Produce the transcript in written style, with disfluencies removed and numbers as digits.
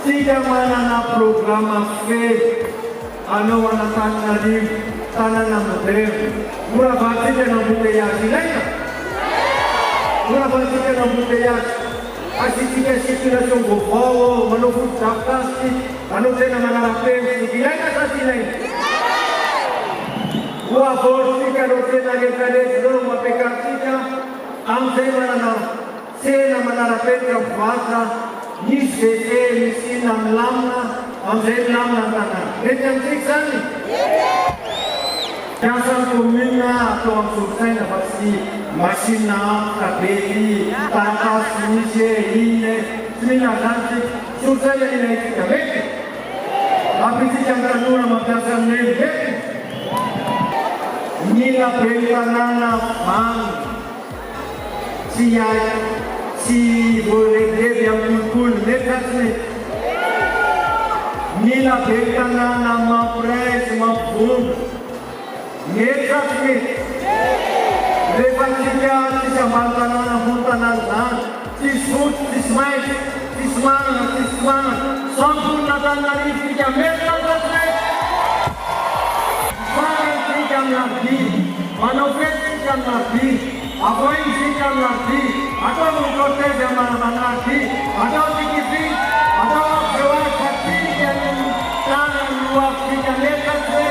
Tidak mana na programa FED, ano wana tanah di tanah nama terem, murah basi jangan budaya silaina, murah basi jangan budaya, asyik kita sungguh bawa menufuk captasi, anu saya nama narapem, silaina tak silaina. Gua bosi kalau saya lagi kali sebelum apakah kita, saya nama narapem yang bahasa. Ni sese ni nam lamna, amse lamna kana. Macam siksan ni. Jangan kumina atau amsuksai na pasti mesin nam kabeli, tanah sini ini, semina nanti suksai ni naik kita beki. Tapi si jangan nuna macam ni beki. Nila perintahana mang siai. Si boleh dia yang mukul lepas ni, nila berkana nama pres maupun lepas ni, lepas dia si samantana nama huntanan dan si sud, si smile, si smile, sempurna dan nari si jam lepas ni, smile si jam lagi, manufet si jam lagi. Apa yang siapa lagi? Atau mengkotek zaman lagi? Atau dikisi? Atau jual kaki yang tangan luar tidak lekat se?